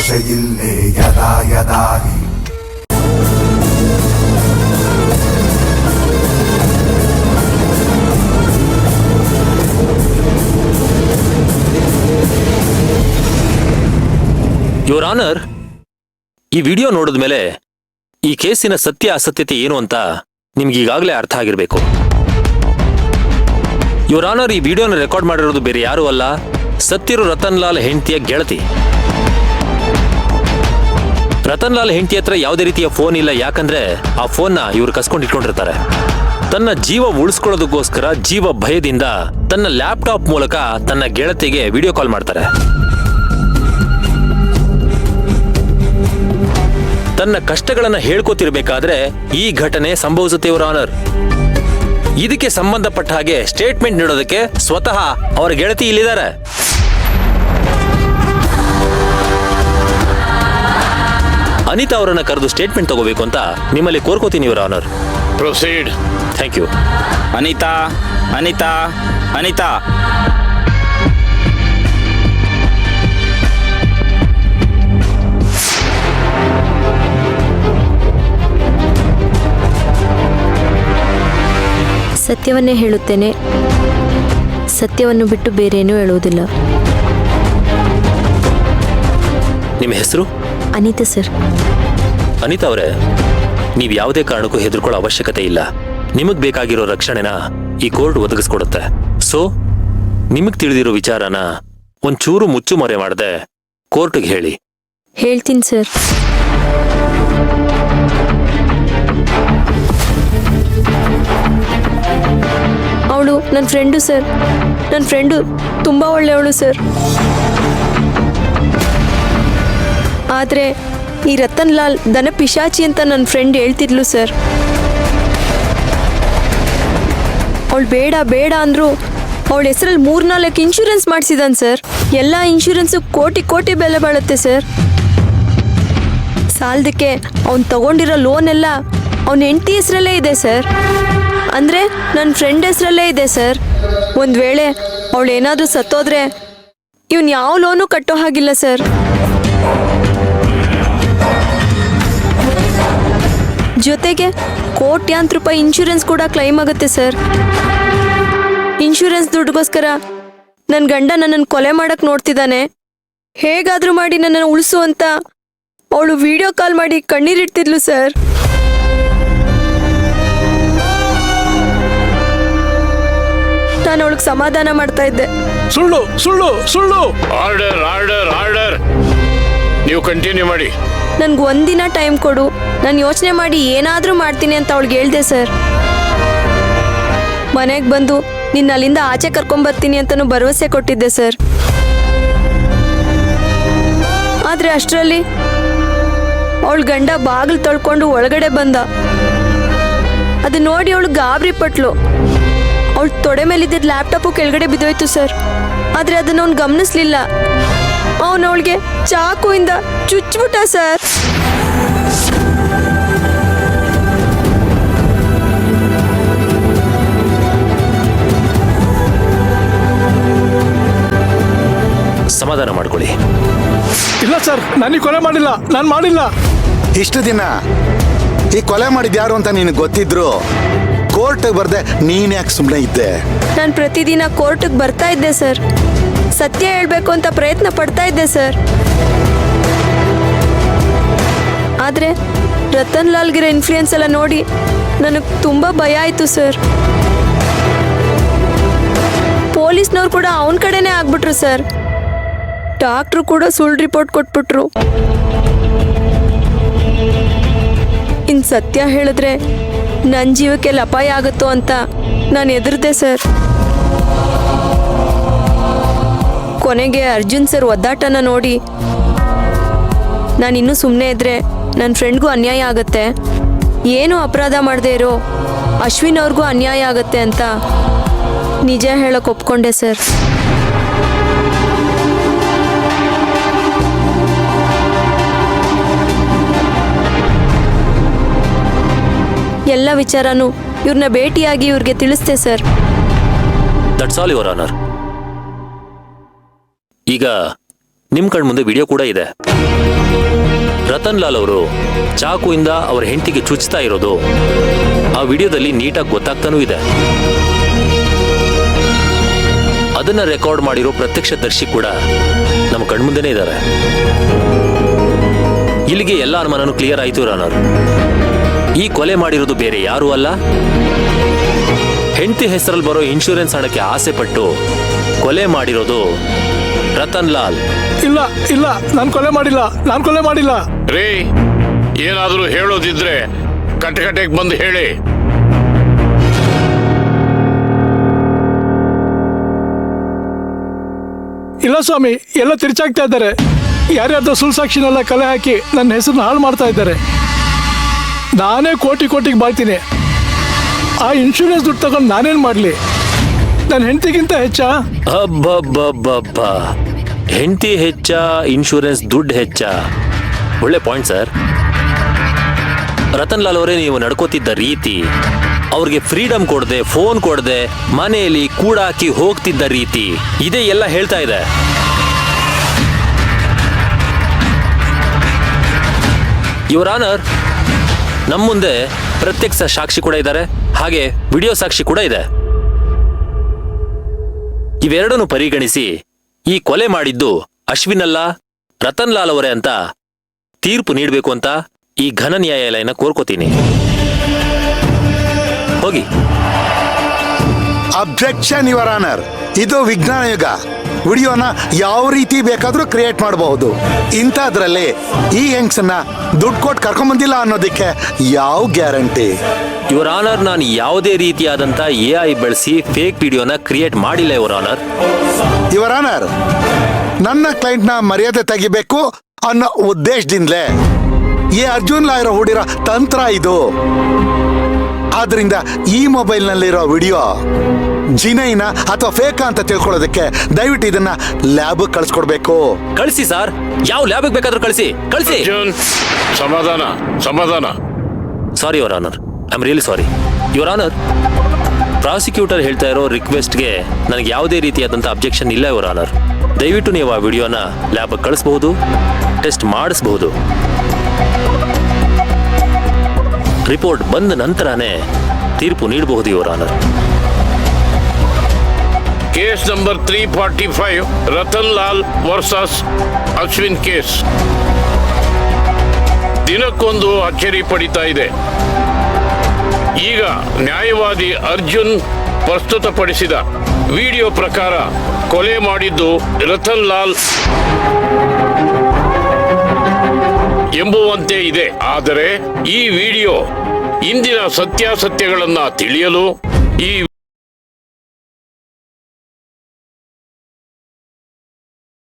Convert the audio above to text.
ಭಾಷೆಯಿಲ್ಲೇ ಯದಾ ಯದಾ ಹಿ your honour, ಈ ವಿಡಿಯೋ ನೋಡಿದ ಮೇಲೆ ಈ ಕೇಸಿನ ಸತ್ಯ ಅಸತ್ಯತೆ ಏನು ಅಂತ ನಿಮ್ಗೀಗಾಗಲೇ ಅರ್ಥ ಆಗಿರಬೇಕು. ಯುವರ್ ಆನರ್, ಈ ವಿಡಿಯೋನ ರೆಕಾರ್ಡ್ ಮಾಡಿರೋದು ಬೇರೆ ಯಾರೂ ಅಲ್ಲ, ಸತ್ತಿರೋ ರತನ್ ಲಾಲ್ ಹೆಂಡತಿಯ ಗೆಳತಿ. ರತನ್ ಲಾಲ್ ಹೆಂಡತಿ ಹತ್ರ ಯಾವುದೇ ರೀತಿಯ ಫೋನ್ ಇಲ್ಲ, ಯಾಕಂದ್ರೆ ಆ ಫೋನ್ನ ಇವ್ರು ಕಸ್ಕೊಂಡಿಟ್ಕೊಂಡಿರ್ತಾರೆ. ತನ್ನ ಜೀವ ಉಳಿಸ್ಕೊಳ್ಳೋದಕ್ಕೋಸ್ಕರ ಜೀವ ಭಯದಿಂದ ತನ್ನ ಲ್ಯಾಪ್ಟಾಪ್ ಮೂಲಕ ತನ್ನ ಗೆಳತಿಗೆ ವಿಡಿಯೋ ಕಾಲ್ ಮಾಡ್ತಾರೆ. ತನ್ನ ಕಷ್ಟಗಳನ್ನ ಹೇಳ್ಕೋತಿರ್ಬೇಕಾದ್ರೆ ಈ ಘಟನೆ ಸಂಭವಿಸುತ್ತೆ ಯುವರ್ ಆನರ್. ಇದಕ್ಕೆ ಸಂಬಂಧಪಟ್ಟ ಹಾಗೆ ಸ್ಟೇಟ್ಮೆಂಟ್ ನೀಡೋದಕ್ಕೆ ಸ್ವತಃ ಅವರ ಗೆಳತಿ ಇಲ್ಲಿದ್ದಾರೆ. ಅನಿತಾ ಅವರನ್ನ ಕರೆದು ಸ್ಟೇಟ್ಮೆಂಟ್ ತಗೋಬೇಕು ಅಂತ ನಿಮ್ಮಲ್ಲಿ ಕೋರ್ಕೋತೀನಿ your honour. Proceed. Thank you. Anita, Anita, Anita. ಸತ್ಯವನ್ನೇ ಹೇಳುತ್ತೇನೆ, ಸತ್ಯವನ್ನು ಬಿಟ್ಟು ಬೇರೇನೂ ಹೇಳುವುದಿಲ್ಲ. ನಿಮ್ಮ ಹೆಸರು? ಅನಿತಾ ಸರ್. ಅನಿತಾ ಅವರೇ, ನೀವು ಯಾವುದೇ ಕಾರಣಕ್ಕೂ ಹೆದರ್ಕೊಳ್ಳೋ ಅವಶ್ಯಕತೆ ಇಲ್ಲ. ನಿಮಗ್ ಬೇಕಾಗಿರೋ ರಕ್ಷಣೆನ ಈ ಕೋರ್ಟ್ ಒದಗಿಸ್ಕೊಡುತ್ತೆ. ಸೊ ನಿಮಗ್ ತಿಳಿದಿರೋ ವಿಚಾರನ ಒಂಚೂರು ಮುಚ್ಚು ಮರೆ ಮಾಡದೆ ಕೋರ್ಟ್ಗೆ ಹೇಳಿ. ಹೇಳ್ತೀನಿ ಸರ್. ಅವಳು ನನ್ನ ಫ್ರೆಂಡು ಸರ್. ನನ್ನ ಫ್ರೆಂಡು ತುಂಬ ಒಳ್ಳೆಯವಳು ಸರ್. ಆದರೆ ಈ ರತನ್ ಲಾಲ್ ದನ ಪಿಶಾಚಿ ಅಂತ ನನ್ನ ಫ್ರೆಂಡ್ ಹೇಳ್ತಿದ್ಲು ಸರ್. ಅವಳು ಬೇಡ ಬೇಡ ಅಂದ್ರು ಅವಳ ಹೆಸರಲ್ಲಿ 3-4 ಇನ್ಶೂರೆನ್ಸ್ ಮಾಡಿಸಿದಾನೆ ಸರ್. ಎಲ್ಲ ಇನ್ಶೂರೆನ್ಸು ಕೋಟಿ ಕೋಟಿ ಬೆಲೆ ಬಾಳುತ್ತೆ ಸರ್. ಸಾಲದಕ್ಕೆ ಅವ್ನು ತಗೊಂಡಿರೋ ಲೋನ್ ಎಲ್ಲ ಅವನ ಹೆಂಡತಿ ಹೆಸರಲ್ಲೇ ಇದೆ ಸರ್. ಅಂದರೆ ನನ್ನ ಫ್ರೆಂಡ್ ಹೆಸರಲ್ಲೇ ಇದೆ ಸರ್. ಒಂದು ವೇಳೆ ಅವಳು ಏನಾದರೂ ಸತ್ತೋದ್ರೆ ಇವನು ಯಾವ ಲೋನು ಕಟ್ಟೋ ಹಾಗಿಲ್ಲ ಸರ್. ಜೊತೆಗೆ ಕೋಟ್ಯಾಂತರ ರೂಪಾಯಿ ಇನ್ಶೂರೆನ್ಸ್ ಕೂಡ ಕ್ಲೈಮ್ ಆಗುತ್ತೆ ಸರ್. ಇನ್ಶೂರೆನ್ಸ್ ದುಡ್ಡುಗೋಸ್ಕರ ನನ್ನ ಗಂಡ ನನ್ನನ್ನು ಕೊಲೆ ಮಾಡಕ್ಕೆ ನೋಡ್ತಿದ್ದಾನೆ. ಹೇಗಾದರೂ ಮಾಡಿ ನನ್ನನ್ನು ಉಳಿಸು ಅಂತ ಅವಳು ವಿಡಿಯೋ ಕಾಲ್ ಮಾಡಿ ಕಣ್ಣೀರಿಡ್ತಿದ್ಲು ಸರ್. ನಾನು ಅವಳಿಗೆ ಸಮಾಧಾನ ಮಾಡ್ತಾ ಇದ್ದೆ. ಸುಳ್ಳು ಸುಳ್ಳು ಸುಳ್ಳು. Order order order. ನೀವು ಕಂಟಿನ್ಯೂ ಮಾಡಿ. ನನ್ಗೆ ಒಂದಿನ ಟೈಮ್ ಕೊಡು, ನಾನು ಯೋಚನೆ ಮಾಡಿ ಏನಾದರೂ ಮಾಡ್ತೀನಿ ಅಂತ ಅವಳಿಗೆ ಹೇಳ್ದೆ ಸರ್. ಮನೆಗೆ ಬಂದು ನಿನ್ನ ಅಲ್ಲಿಂದ ಆಚೆ ಕರ್ಕೊಂಬರ್ತೀನಿ ಅಂತಲೂ ಭರವಸೆ ಕೊಟ್ಟಿದ್ದೆ ಸರ್. ಆದರೆ ಅಷ್ಟರಲ್ಲಿ ಅವಳ ಗಂಡ ಬಾಗಿಲು ತೊಳ್ಕೊಂಡು ಒಳಗಡೆ ಬಂದ. ಅದು ನೋಡಿ ಅವಳು ಗಾಬರಿ ಪಟ್ಲು. ಅವಳು ತೊಡೆ ಮೇಲಿದ್ದ ಲ್ಯಾಪ್ಟಾಪು ಕೆಳಗಡೆ ಬಿದ್ದೋಯ್ತು ಸರ್. ಆದರೆ ಅದನ್ನು ಅವ್ನು ಗಮನಿಸ್ಲಿಲ್ಲ. ಅವನು ಅವಳಿಗೆ ಚಾಕುವಿಂದ ಚುಚ್ಚಿಬಿಟ್ಟ ಸರ್. ಸಮಾಧಾನ ಮಾಡ್ಕೊಳ್ಳಿ. ಇಲ್ಲ ಸರ್, ನನಗೆ ಕೊಲೆ ಮಾಡಿಲ್ಲ, ನಾನು ಮಾಡಿಲ್ಲ. ಇಷ್ಟು ದಿನ ಈ ಕೊಲೆ ಮಾಡಿದ ಯಾರು ಅಂತ ನಿನಗೆ ಗೊತ್ತಿದ್ರು ಕೋರ್ಟ್ಗೆ ಬರ್ದೆ ನೀನ್ ಯಾಕೆ ಸುಮ್ಮನೆ ಇದ್ದೆ? ನಾನು ಪ್ರತಿದಿನ ಕೋರ್ಟ್ಗೆ ಬರ್ತಾ ಇದ್ದೆ ಸರ್. ಸತ್ಯ ಹೇಳಬೇಕು ಅಂತ ಪ್ರಯತ್ನ ಪಡ್ತಾ ಇದ್ದೆ ಸರ್. ಆದರೆ ರತನ್ ಲಾಲ್ಗಿರೋ ಇನ್ಫ್ಲೂಯೆನ್ಸ್ ಎಲ್ಲ ನೋಡಿ ನನಗೆ ತುಂಬ ಭಯ ಆಯಿತು ಸರ್. ಪೊಲೀಸ್ನವ್ರು ಕೂಡ ಅವನ ಕಡೆನೇ ಆಗ್ಬಿಟ್ರು ಸರ್. ಡಾಕ್ಟ್ರು ಕೂಡ ಸುಳ್ಳು ರಿಪೋರ್ಟ್ ಕೊಟ್ಬಿಟ್ರು. ಇನ್ನು ಸತ್ಯ ಹೇಳಿದ್ರೆ ನನ್ನ ಜೀವಕ್ಕೆ ಅಪಾಯ ಆಗುತ್ತೋ ಅಂತ ನಾನು ಹೆದರ್ದೆ ಸರ್. ಕೊನೆಗೆ ಅರ್ಜುನ್ ಸರ್ ಒದ್ದಾಟನ ನೋಡಿ ನಾನಿನ್ನೂ ಸುಮ್ಮನೆ ಇದ್ದರೆ ನನ್ನ ಫ್ರೆಂಡ್ಗೂ ಅನ್ಯಾಯ ಆಗುತ್ತೆ, ಏನೂ ಅಪರಾಧ ಮಾಡದೇ ಇರೋ ಅಶ್ವಿನ್ ಅವ್ರಿಗೂ ಅನ್ಯಾಯ ಆಗುತ್ತೆ ಅಂತ ನಿಜ ಹೇಳೋಕೆ ಒಪ್ಕೊಂಡೆ ಸರ್. ಎಲ್ಲ ವಿಚಾರನೂ ಇವ್ರನ್ನ ಭೇಟಿಯಾಗಿ ಇವ್ರಿಗೆ ತಿಳಿಸ್ತೆ sir. That's all your honour. ಈಗ ನಿಮ್ ಕಣ್ಮುಂದೆ ವಿಡಿಯೋ ಕೂಡ ಇದೆ. ರತನ್ ಲಾಲ್ ಅವರು ಚಾಕುವಿಂದ ಅವರ ಹೆಂಡತಿಗೆ ಚುಚ್ತಾ ಇರೋದು ಆ ವಿಡಿಯೋದಲ್ಲಿ ನೀಟಾಗಿ ಗೊತ್ತಾಗ್ತಾನೂ ಇದೆ. ಅದನ್ನ ರೆಕಾರ್ಡ್ ಮಾಡಿರೋ ಪ್ರತ್ಯಕ್ಷದರ್ಶಿ ಕೂಡ ನಮ್ಮ ಕಣ್ಮುಂದೆನೇ ಇದ್ದಾರೆ. ಇಲ್ಲಿಗೆ ಎಲ್ಲ ಅನುಮಾನನೂ ಕ್ಲಿಯರ್ ಆಯ್ತು ರಾನರ್. ಈ ಕೊಲೆ ಮಾಡಿರೋದು ಬೇರೆ ಯಾರೂ ಅಲ್ಲ, ಹೆಂಡತಿ ಹೆಸರಲ್ಲಿ ಬರೋ ಇನ್ಶೂರೆನ್ಸ್ ಹಣಕ್ಕೆ ಆಸೆ ಪಟ್ಟು ಕೊಲೆ ಮಾಡಿರೋದು ರತನ್ ಲಾಲ್. ಇಲ್ಲ ಇಲ್ಲ, ನಾನು ಕೊಲೆ ಮಾಡಿಲ್ಲ. ರೇ, ಏನಾದರೂ ಹೇಳೋದಿದ್ರೆ ಕಟ್ಟಕಟ್ಟೆಗೆ ಬಂದು ಹೇಳಿ. ಇಲ್ಲ ಸ್ವಾಮಿ, ಎಲ್ಲ ತಿರ್ಚಾಗ್ತಾ ಇದ್ದಾರೆ. ಯಾರ್ಯಾರ್ದೋ ಸುಳ್ಳು ಸಾಕ್ಷಿನೆಲ್ಲ ಕಲೆ ಹಾಕಿ ನನ್ನ ಹೆಸರನ್ನ ಹಾಳು ಮಾಡ್ತಾ ಇದ್ದಾರೆ. ನಾನೇ ಕೋಟಿಗೆ ಬಾಳ್ತೀನಿ. ಆ ಇನ್ಶೂರೆನ್ಸ್ ದುಡ್ಡು ತಗೊಂಡು ನಾನೇನ್ ಮಾಡ್ಲಿ? ನನ್ನ ಹೆಂಡತಿಗಿಂತ ಹೆಚ್ಚಾ? ಅಬ್ಬಬ್ಬಬ್ಬಬ್ಬ, ಹೆಂಡತಿ ಹೆಚ್ಚ, ಇನ್ಶೂರೆನ್ಸ್ ದುಡ್ಡು ಹೆಚ್ಚ? ಒಳ್ಳೆ ಪಾಯಿಂಟ್ ಸರ್. ರತನ್ ಲಾಲ್ ಅವರೇ, ನೀವು ನಡ್ಕೋತಿದ್ದ ರೀತಿ, ಅವ್ರಿಗೆ ಫ್ರೀಡಮ್ ಕೊಡದೆ, ಫೋನ್ ಕೊಡದೆ, ಮನೆಯಲ್ಲಿ ಕೂಡಾಕಿ ಹೋಗ್ತಿದ್ದ ರೀತಿ, ಇದೇ ಎಲ್ಲ ಹೇಳ್ತಾ ಇದೆ. ಯುವರ್ ಆನರ್, ನಮ್ಮ ಮುಂದೆ ಪ್ರತ್ಯಕ್ಷ ಸಾಕ್ಷಿ ಕೂಡ ಇದ್ದಾರೆ, ಹಾಗೆ ವಿಡಿಯೋ ಸಾಕ್ಷಿ ಕೂಡ ಇದೆ. ಇವೆರಡನ್ನು ಪರಿಗಣಿಸಿ ಈ ಕೊಲೆ ಮಾಡಿದ್ದು ಅಶ್ವಿನ್ ಅಲ್ಲ, ರತನ್ ಲಾಲ್ ಅವರೇ ಅಂತ ತೀರ್ಪು ನೀಡಬೇಕು ಅಂತ ಈ ಘನ ನ್ಯಾಯಾಲಯನ ಕೋರ್ಕೋತೀನಿ. ಹೋಗಿ. Objection your honour. ಇದು ವಿಜ್ಞಾನ ಯುಗ. ವಿಡಿಯೋನ ಯಾವ ರೀತಿ ಬೇಕಾದ್ರೂ ಕ್ರಿಯೇಟ್ ಮಾಡಬಹುದು. ಇಂಥದ್ರಲ್ಲಿ ಈ ಹೆಂಗ್ಸನ್ನ ದುಡ್ಡು ಕೊಟ್ಟು ಕರ್ಕೊಂಬಂದಿಲ್ಲ ಅನ್ನೋದಕ್ಕೆ ಯಾವ ಗ್ಯಾರಂಟಿ? ಯುವರ್ ಆನರ್, ನಾನು ಯಾವುದೇ ರೀತಿಯಾದಂತ AI ಬಳಸಿ ಫೇಕ್ ವಿಡಿಯೋನ ಕ್ರಿಯೇಟ್ ಮಾಡಿಲ್ಲ ಯುವರ್ ಆನರ್. ಯುವರ್ ಆನರ್, ನನ್ನ ಕ್ಲೈಂಟ್ನ ಮರ್ಯಾದೆ ತೆಗಿಬೇಕು ಅನ್ನೋ ಉದ್ದೇಶದಿಂದಲೇ ಈ ಅರ್ಜುನ್ ಲಾಯರ್ ಹೂಡಿರೋ ತಂತ್ರ ಇದು. ಆದ್ರಿಂದ ಈ ಮೊಬೈಲ್ನಲ್ಲಿರೋ ವಿಡಿಯೋ ಜಿನೈನ ಅಥವಾ ಫೇಕ್ ಅಂತ ತಿಳ್ಕೊಳ್ಳೋದಕ್ಕೆ ದಯವಿಟ್ಟು ಇದನ್ನ ಲ್ಯಾಬ್ ಕಳಿಸ್ಕೊಡ್ಬೇಕು. ಕಳಿಸಿ ಸರ್, ಯಾವ ಲ್ಯಾಬ್ಗೆ ಬೇಕಾದ್ರೂ ಕಳಿಸಿ. ಅರ್ಜುನ್, ಸಮಾಧಾನ. ಸಾರಿ your honour, I am really sorry. Your honour, prosecutor ಹೇಳ್ತಾ ಇರೋ ರಿಕ್ವೆಸ್ಟ್ಗೆ ನನಗೆ ಯಾವುದೇ ರೀತಿಯಾದಂಥ ಅಬ್ಜೆಕ್ಷನ್ ಇಲ್ಲ ಯುವರ್ ಆನರ್. ದಯವಿಟ್ಟು ನೀವು ಆ ವಿಡಿಯೋನ ಲ್ಯಾಬ್ ಕಳಿಸಬಹುದು, ಟೆಸ್ಟ್ ಮಾಡಿಸಬಹುದು. ರಿಪೋರ್ಟ್ ಬಂದ ನಂತರನೇ ತೀರ್ಪು ನೀಡಬಹುದು your honour. Case number 345, Ratan Lal versus Ashwin case. ದಿನಕ್ಕೊಂದು ಅಚ್ಚರಿ ಪಡಿತಾ ಇದೆ. ಈಗ ನ್ಯಾಯವಾದಿ ಅರ್ಜುನ್ ಪ್ರಸ್ತುತಪಡಿಸಿದ ವಿಡಿಯೋ ಪ್ರಕಾರ ಕೊಲೆ ಮಾಡಿದ್ದು ರತನ್ ಲಾಲ್ ಎಂಬುವಂತೆ ಇದೆ. ಆದರೆ ಈ ವಿಡಿಯೋ ಇಂದಿನ ಸತ್ಯಾಸತ್ಯಗಳನ್ನ ತಿಳಿಯಲು ಈ